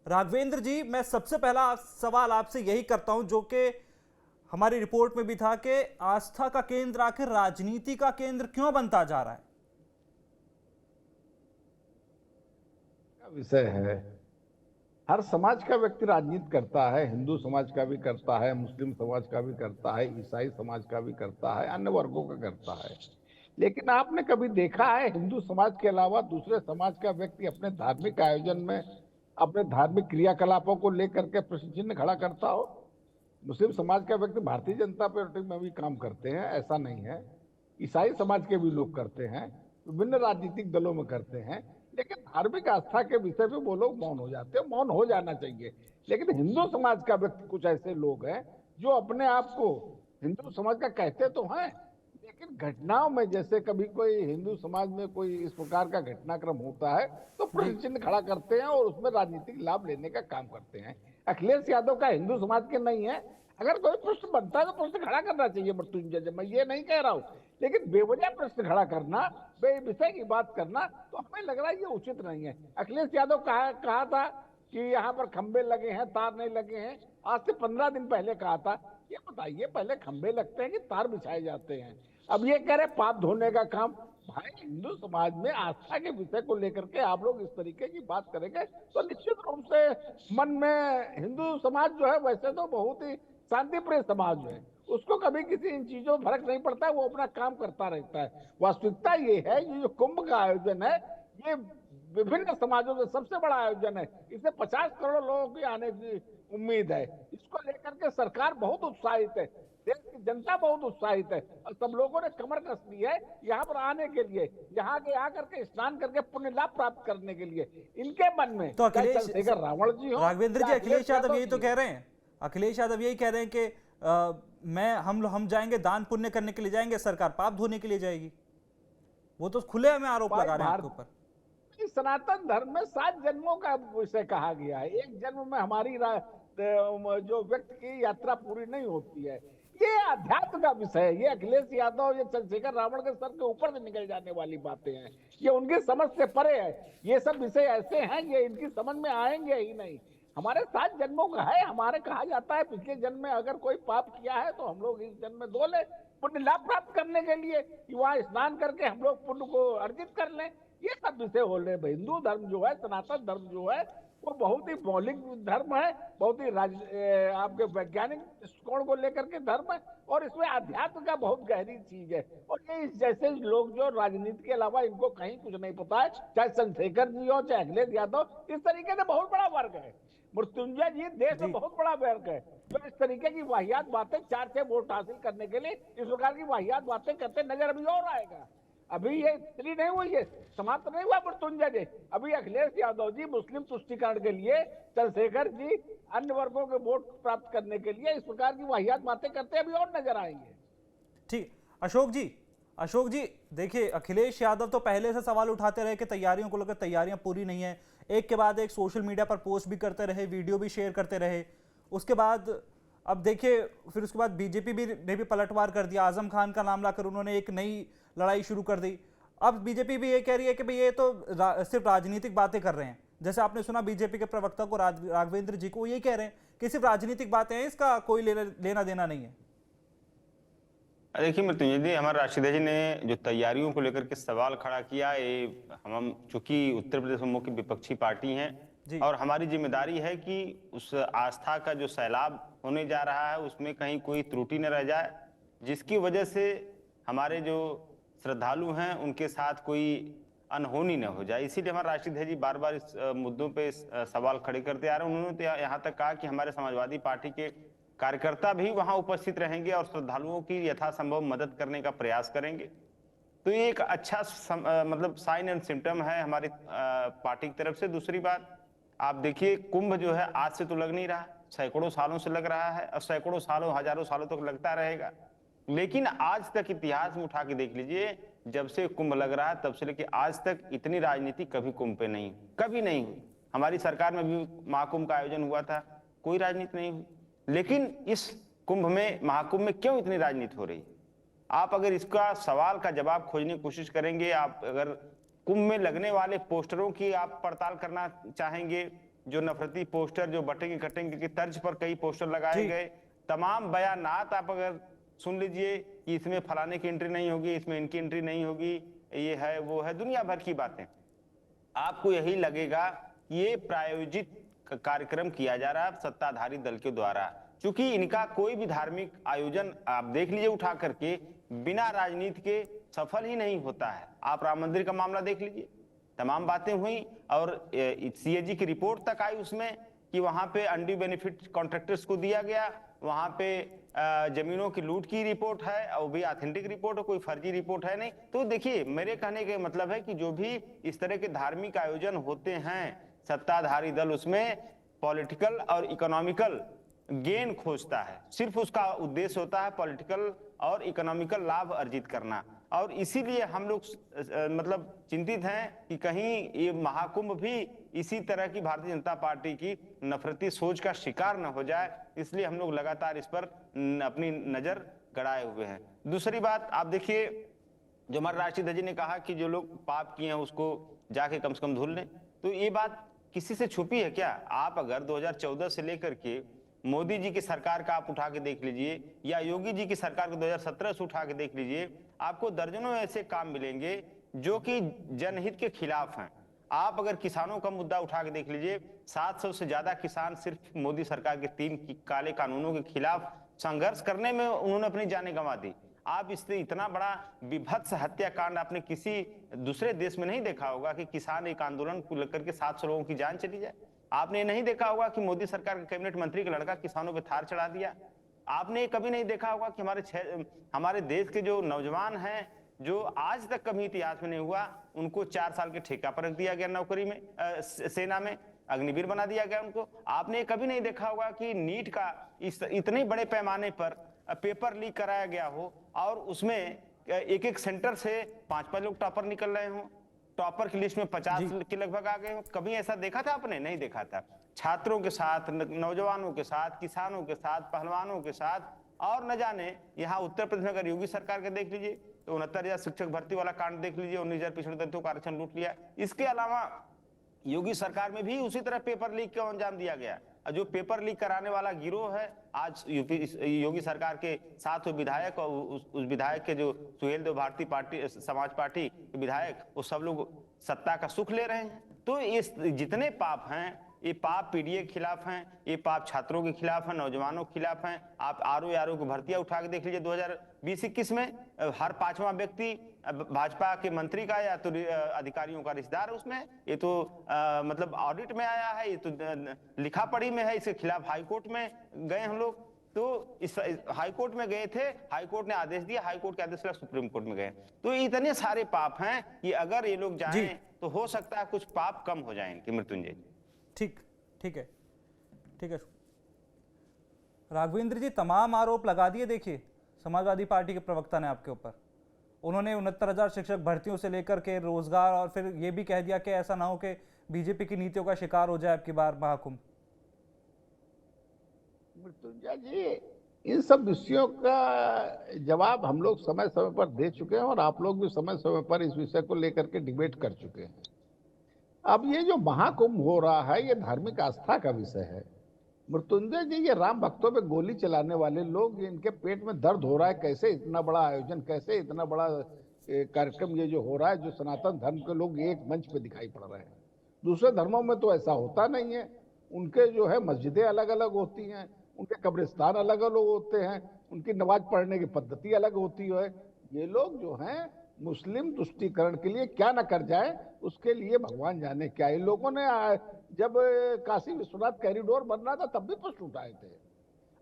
राघवेंद्र जी, मैं सबसे पहला सवाल आपसे यही करता हूं जो कि हमारी रिपोर्ट में भी था कि आस्था का केंद्र आखिर राजनीति का केंद्र क्यों बनता जा रहा है? विषय है। हर समाज का व्यक्ति राजनीति करता है, हिंदू समाज का भी करता है, मुस्लिम समाज का भी करता है, ईसाई समाज का भी करता है, अन्य वर्गों का करता है। लेकिन आपने कभी देखा है हिंदू समाज के अलावा दूसरे समाज का व्यक्ति अपने धार्मिक आयोजन में अपने धार्मिक क्रियाकलापों को लेकर के प्रश्न चिन्ह खड़ा करता हो? मुस्लिम समाज का व्यक्ति भारतीय जनता पार्टी में भी काम करते हैं, ऐसा नहीं है। ईसाई समाज के भी लोग करते हैं, विभिन्न राजनीतिक दलों में करते हैं। लेकिन धार्मिक आस्था के विषय पे वो लोग मौन हो जाते हैं। मौन हो जाना चाहिए। लेकिन हिंदू समाज का व्यक्ति, कुछ ऐसे लोग हैं जो अपने आप को हिंदू समाज का कहते तो हैं, लेकिन घटनाओं में जैसे कभी कोई हिंदू समाज में कोई इस प्रकार का घटनाक्रम होता है तो जी प्रश्न चिन्ह खड़ा करते हैं और उसमें राजनीतिक लाभ लेने का काम करते हैं। अखिलेश यादव का हिंदू समाज के नहीं है। अगर कोई प्रश्न बनता है तो प्रश्न खड़ा करना चाहिए मृत्युंजय जी, मैं ये नहीं कह रहा हूं। लेकिन बेवजह प्रश्न खड़ा करना, विषय की बात करना, तो हमें लग रहा है ये उचित नहीं है। अखिलेश यादव कहा था कि यहाँ पर खंबे लगे हैं, तार नहीं लगे हैं। आज से 15 दिन पहले कहा था। ये बताइए, पहले खंबे लगते हैं कि तार बिछाए जाते हैं? अब ये कह रहे पाप धोने का काम। भाई, हिंदू समाज में आस्था के विषय को लेकर के आप लोग इस तरीके की बात करेंगे तो निश्चित रूप से मन में, हिंदू समाज जो है वैसे तो बहुत ही शांति प्रिय समाज है, उसको कभी किसी इन चीजों में फर्क नहीं पड़ता है, वो अपना काम करता रहता है। वास्तविकता ये है, ये जो कुंभ का आयोजन है, ये विभिन्न समाजों में सबसे बड़ा आयोजन है। इसमें 50 करोड़ लोगों की आने की उम्मीद है। इसको लेकर के सरकार बहुत उत्साहित है, देश की जनता बहुत उत्साहित है, और सब लोगों ने कमर कस ली है यहाँ पर आने के लिए, यहाँ के आकर के स्नान करके पुण्य लाभ प्राप्त करने के लिए। इनके मन में तो चाहे अखिलेश, चंद्रशेखर रावण जी हो राघवेंद्र या जी, अखिलेश यादव यादव यही तो जी कह हो। रहे हैं। अखिलेश यादव यही कह रहे हैं कि हम जाएंगे दान पुण्य करने के लिए जाएंगे, सरकार पाप धोने के लिए जाएगी। वो तो खुले में आरोप भाई, लगा रहे हैं आपके ऊपर। सनातन धर्म में 7 जन्मों का विषय कहा गया है। एक जन्म में हमारी जो व्यक्ति की यात्रा पूरी नहीं होती है। ये अध्यात्म का विषय है। ये अखिलेश यादव, ये चंद्रशेखर रावण के सर के ऊपर से निकल जाने वाली बातें हैं। ये उनकी समझ से परे है। ये सब विषय ऐसे हैं, ये इनकी समझ में आएंगे ही नहीं। हमारे 7 जन्मों का है। हमारे कहा जाता है पिछले जन्म में अगर कोई पाप किया है तो हम लोग इस जन्म में धो ले, पुण्य लाभ प्राप्त करने के लिए, कि वहां स्नान करके हम लोग पुण्य को अर्जित कर लें। ये सब विषय हो रहे हैं। हिंदू धर्म जो है, सनातन धर्म जो है, वो बहुत ही मौलिक धर्म है, बहुत ही आपके वैज्ञानिक दृष्टिकोण को लेकर के धर्म है, और इसमें अध्यात्म का बहुत गहरी चीज है। और ये इस जैसे लोग जो राजनीति के अलावा इनको कहीं कुछ नहीं पता है, चाहे चंद्रशेखर जी हो चाहे अखिलेश यादव, इस तरीके से बहुत बड़ा वर्ग है। मृत्युंजय जी, देश में जी बहुत बड़ा वर्ग है जो इस तरीके की वाहियात बातें, 4 से वोट हासिल करने के लिए इस प्रकार की वाहियात बातें करते नजर अभी और आएगा। अभी ये इतनी नहीं हुई है, समाप्त नहीं हुआ मृत्युंजय जी। अभी अखिलेश यादव जी मुस्लिम तुष्टिकरण के लिए, चंद्रशेखर जी अन्य वर्गों के वोट प्राप्त करने के लिए इस प्रकार की वाहियात बातें करते अभी और नजर आएंगे। ठीक। अशोक जी, अशोक जी, देखिए, अखिलेश यादव तो पहले से सवाल उठाते रहे कि तैयारियों को लेकर तैयारियां पूरी नहीं है। एक के बाद एक सोशल मीडिया पर पोस्ट भी करते रहे, वीडियो भी शेयर करते रहे। उसके बाद अब देखिए, फिर उसके बाद बीजेपी ने भी पलटवार कर दिया। आजम खान का नाम लाकर उन्होंने एक नई लड़ाई शुरू कर दी। अब बीजेपी भी ये कह रही है कि भाई ये तो सिर्फ राजनीतिक बातें कर रहे हैं। जैसे आपने सुना बीजेपी के प्रवक्ता को, राघवेंद्र जी को, वो ये कह रहे हैं कि सिर्फ राजनीतिक बातें हैं, इसका कोई लेना देना नहीं है। देखिए मृत्युंजय जी, हमारे राशिद जी ने जो तैयारियों को लेकर के सवाल खड़ा किया, ये हम चूंकि उत्तर प्रदेश में मुख्य विपक्षी पार्टी हैं जी और हमारी जिम्मेदारी है कि उस आस्था का जो सैलाब होने जा रहा है उसमें कहीं कोई त्रुटि न रह जाए, जिसकी वजह से हमारे जो श्रद्धालु हैं उनके साथ कोई अनहोनी न हो जाए। इसीलिए हमारे राशिद जी बार बार इस मुद्दों पे सवाल खड़े करते आ रहे हैं। उन्होंने तो यहाँ तक कहा कि हमारे समाजवादी पार्टी के कार्यकर्ता भी वहां उपस्थित रहेंगे और श्रद्धालुओं की यथासंभव मदद करने का प्रयास करेंगे। तो ये एक अच्छा मतलब साइन एंड सिम्टम है हमारी पार्टी की तरफ से। दूसरी बात, आप देखिए, कुंभ जो है आज से तो लग नहीं रहा, सैकड़ों सालों से लग रहा है और सैकड़ों सालों, हजारों सालों तक लगता रहेगा। लेकिन आज तक इतिहास में उठा के देख लीजिए, जब से कुंभ लग रहा है तब से लेकर आज तक इतनी राजनीति कभी कुंभ पे नहीं, कभी नहीं हुई। हमारी सरकार में भी महाकुंभ का आयोजन हुआ था, कोई राजनीति नहीं हुई। लेकिन इस कुंभ में, महाकुंभ में क्यों इतनी राजनीति हो रही? आप अगर इसका सवाल का जवाब खोजने की कोशिश करेंगे, आप अगर कुंभ में लगने वाले पोस्टरों की आप पड़ताल करना चाहेंगे जो नफरती पोस्टर, जो बटेंगे कटेंगे की तर्ज पर कई पोस्टर लगाए जी। गए, तमाम बयानात आप अगर सुन लीजिए कि इसमें फलाने की एंट्री नहीं होगी, इसमें इनकी एंट्री नहीं होगी, ये है वो है, दुनिया भर की बातें। आपको यही लगेगा कि ये प्रायोजित कार्यक्रम किया जा रहा है सत्ताधारी दल के द्वारा, क्योंकि इनका कोई भी धार्मिक आयोजन आप देख लीजिए उठा करके बिना राजनीति के सफल ही नहीं होता है। आप राम मंदिर का मामला देख लीजिए, तमाम बातें हुई और सीएजी की रिपोर्ट तक आई उसमें कि वहां पे अनड्यू बेनिफिट कॉन्ट्रैक्टर्स को दिया गया, वहां पे जमीनों की लूट की रिपोर्ट है और भी ऑथेंटिक रिपोर्ट है, कोई फर्जी रिपोर्ट है नहीं। तो देखिए, मेरे कहने का मतलब है कि जो भी इस तरह के धार्मिक आयोजन होते हैं, सत्ताधारी दल उसमें पॉलिटिकल और इकोनॉमिकल गेन खोजता है, सिर्फ उसका उद्देश्य होता है पॉलिटिकल और इकोनॉमिकल लाभ अर्जित करना। और इसीलिए हम लोग मतलब चिंतित हैं कि कहीं ये महाकुंभ भी इसी तरह की भारतीय जनता पार्टी की नफरती सोच का शिकार न हो जाए, इसलिए हम लोग लगातार इस पर अपनी नजर गड़ाए हुए हैं। दूसरी बात आप देखिए, जो हमारे राष्ट्रीय ध्वज ने कहा कि जो लोग पाप किए हैं उसको जाके कम से कम धुल लें, तो ये बात किसी से छुपी है क्या? आप अगर 2014 से लेकर के मोदी जी की सरकार का आप उठा के देख लीजिए या योगी जी की सरकार को 2017 से उठा के देख लीजिए, आपको दर्जनों ऐसे काम मिलेंगे जो कि जनहित के खिलाफ हैं। आप अगर किसानों का मुद्दा उठा के देख लीजिए, 700 से ज्यादा किसान सिर्फ मोदी सरकार के 3 काले कानूनों के खिलाफ संघर्ष करने में उन्होंने अपनी जानें गंवा दी। आप इससे इतना बड़ा विभत्स हत्याकांड आपने किसी दूसरे देश में नहीं देखा होगा कि किसान एक आंदोलन को लेकर के 700 लोगों की जान चली जाए। आपने नहीं देखा होगा कि मोदी सरकार के कैबिनेट मंत्री का लड़का किसानों पे थार चढ़ा दिया। आपने कभी नहीं देखा होगा कि हमारे देश के जो नौजवान हैं, जो आज तक कभी इतिहास में नहीं हुआ, उनको 4 साल के ठेका पर रख दिया गया नौकरी में, सेना में अग्निवीर बना दिया गया उनको। आपने कभी नहीं देखा होगा कि नीट का इतने बड़े पैमाने पर पेपर लीक कराया गया हो और उसमें एक सेंटर से 5-5 लोग टॉपर निकल रहे हों, टॉपर की लिस्ट में 50 के लगभग आ गए हो। कभी ऐसा देखा था आपने? नहीं देखा था। छात्रों के साथ, नौजवानों के साथ, किसानों के साथ, पहलवानों के साथ, और न जाने यहाँ उत्तर प्रदेश में अगर योगी सरकार के देख लीजिए तो 69,000 शिक्षक भर्ती वाला कांड देख लीजिए, 19,000 पिछड़े दलितों का आरक्षण लूट लिया। इसके अलावा योगी सरकार में भी उसी तरह पेपर लीक को अंजाम दिया गया। जो पेपर लीक कराने वाला गिरोह है, आज योगी सरकार के 7 विधायक और उस विधायक के जो सुहेल देव भारती पार्टी समाज पार्टी के विधायक, वो सब लोग सत्ता का सुख ले रहे हैं। तो ये जितने पाप हैं, ये पाप पीडीए के खिलाफ हैं, ये पाप छात्रों के खिलाफ हैं, नौजवानों के खिलाफ हैं। आप आरओ की भर्तियां उठा के देख लीजिए 2020-21 में हर 5वां व्यक्ति भाजपा के मंत्री का या तो अधिकारियों का रिश्तेदार उसमें। ये तो मतलब ऑडिट में आया है, ये तो लिखा पढ़ी में है। इसके खिलाफ हाईकोर्ट में गए हम लोग, तो इस हाईकोर्ट में गए थे, हाईकोर्ट ने आदेश दिया, हाईकोर्ट के आदेश के सुप्रीम कोर्ट में गए। तो इतने सारे पाप हैं कि अगर ये लोग जाएं तो हो सकता है कुछ पाप कम हो जाएं इनके। मृत्युंजय ठीक है राघवेंद्र जी, तमाम आरोप लगा दिए। देखिए, समाजवादी पार्टी के प्रवक्ता ने आपके ऊपर, उन्होंने 69,000 शिक्षक भर्तियों से लेकर के रोजगार, और फिर ये भी कह दिया कि ऐसा ना हो कि बीजेपी की नीतियों का शिकार हो जाए अब की बार महाकुंभ। मृत्युंजय जी, इन सब विषयों का जवाब हम लोग समय समय पर दे चुके हैं और आप लोग भी समय समय पर इस विषय को लेकर के डिबेट कर चुके हैं। अब ये जो महाकुंभ हो रहा है, ये धार्मिक आस्था का विषय है। मृत्युंजय जी, ये राम भक्तों पे गोली चलाने वाले लोग, इनके पेट में दर्द हो रहा है, कैसे इतना बड़ा आयोजन, कैसे इतना बड़ा कार्यक्रम ये जो हो रहा है, जो सनातन धर्म के लोग एक मंच पे दिखाई पड़ रहे हैं। दूसरे धर्मों में तो ऐसा होता नहीं है। उनके जो है मस्जिदें अलग अलग होती हैं, उनके कब्रिस्तान अलग अलग होते हैं, उनकी नमाज पढ़ने की पद्धति अलग होती है। ये लोग जो हैं मुस्लिम तुष्टीकरण के लिए क्या न कर जाए, उसके लिए भगवान जाने क्या। इन लोगों ने जब काशी विश्वनाथ कॉरिडोर बन रहा था तब भी प्रश्न उठाए थे।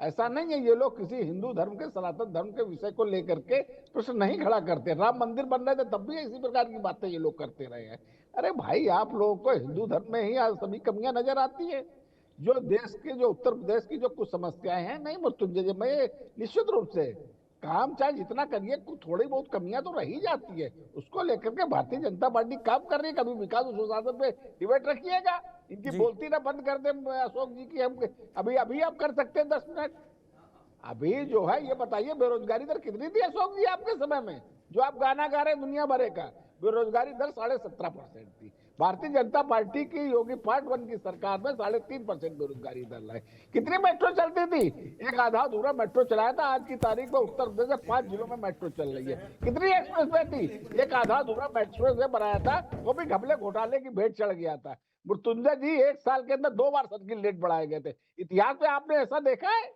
ऐसा नहीं है ये लोग किसी हिंदू धर्म के, सनातन धर्म के विषय को लेकर के प्रश्न नहीं खड़ा करते। राम मंदिर बन रहे थे तब भी इसी प्रकार की बातें ये लोग करते रहे हैं। अरे भाई, आप लोगों को हिंदू धर्म में ही आज सभी कमियां नजर आती है। जो देश के, जो उत्तर प्रदेश की जो कुछ समस्याएं हैं, नहीं मृत्युंजय, मैं निश्चित रूप से काम चाहे जितना करिए, थोड़ी बहुत कमियां तो रही जाती है, उसको लेकर के भारतीय जनता पार्टी काम कर रही है। कभी विकास सुशासन पे डिबेट रखिएगा, इनकी बोलती ना बंद कर दे अशोक जी की। हम अभी आप कर सकते हैं 10 मिनट। अभी जो है ये बताइए, बेरोजगारी दर कितनी थी अशोक जी आपके समय में, जो आप गाना गा रहे हैं दुनिया भरे का? बेरोजगारी दर 17.5% थी। भारतीय जनता पार्टी की योगी पार्ट 1 की सरकार में 3.5% बेरोजगारी दर है। कितनी मेट्रो चलती थी? एक आधा अधूरा मेट्रो चलाया था। आज की तारीख में उत्तर प्रदेश में 5 जिलों में मेट्रो चल रही है। कितनी एक्सप्रेस वे थी? एक आधा अधूरा एक्सप्रेस वे बनाया था, वो भी घपले घोटाले की भेंट चढ़ गया था। मृत्युंजय जी, 1 साल के अंदर 2 बार सर्किल रेट बढ़ाए गए थे। इतिहास में आपने ऐसा देखा है?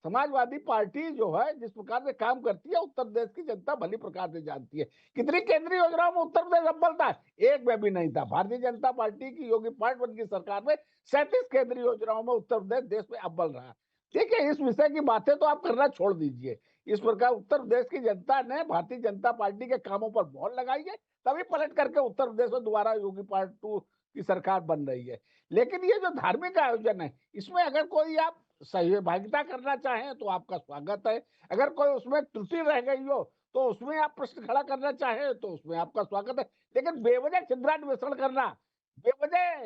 समाजवादी पार्टी जो है जिस प्रकार से काम करती है, उत्तर प्रदेश की जनता भली प्रकार से जानती है। कितनी केंद्रीय योजनाओं में उत्तर प्रदेश अव्वल था? एक में भी नहीं था। भारतीय जनता पार्टी की योगी पार्ट 1 की सरकार में 37 केंद्रीय योजनाओं में उत्तर प्रदेश देश में अव्वल रहा। ठीक है, इस विषय की बातें तो आप करना छोड़ दीजिए। इस प्रकार उत्तर प्रदेश की जनता ने भारतीय जनता पार्टी के कामों पर मोहर लगाई है, तभी पलट करके उत्तर प्रदेश में दोबारा योगी पार्ट 2 की सरकार बन रही है। लेकिन ये जो धार्मिक आयोजन है, इसमें अगर कोई आप सहभागिता करना चाहें तो आपका स्वागत है। अगर कोई उसमें त्रुटि रह गई हो तो उसमें आप प्रश्न खड़ा करना चाहें तो उसमें आपका स्वागत है। लेकिन बेवजह छिंद्रान्वेषण करना, बेवजह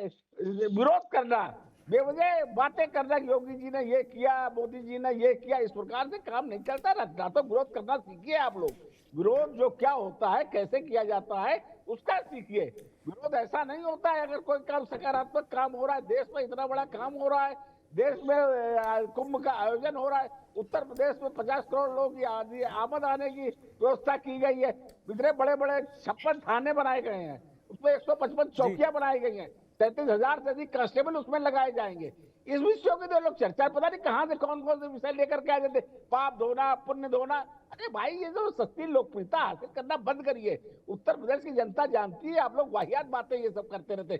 विरोध करना, बेवजह बातें करना कि योगी जी ने ये किया, मोदी जी ने ये किया, इस प्रकार से काम नहीं चलता। ना तो विरोध करना सीखिए आप लोग। विरोध जो क्या होता है, कैसे किया जाता है, उसका सीखिए। विरोध ऐसा नहीं होता है। अगर कोई काम सकारात्मक काम हो रहा है, देश में इतना बड़ा काम हो रहा है, देश में कुंभ का आयोजन हो रहा है, उत्तर प्रदेश में 50 करोड़ लोग की आमद आने की व्यवस्था की गई है, इतने बड़े बड़े 56 थाने बनाए गए हैं, उसमें 155 जी चौकियां बनाई गई हैं, 33,000 से अधिक कांस्टेबल उसमें लगाए जाएंगे। इस विषयों की तो लोग चर्चा पता नहीं कहां से कौन कौन से विषय लेकर के आ जाते, पाप धोना, पुण्य धोना। अरे भाई, ये जो सस्ती लोकप्रियता हासिल करना बंद करिए। उत्तर प्रदेश की जनता जानती है आप लोग वाहियात बातें ये सब करते रहते।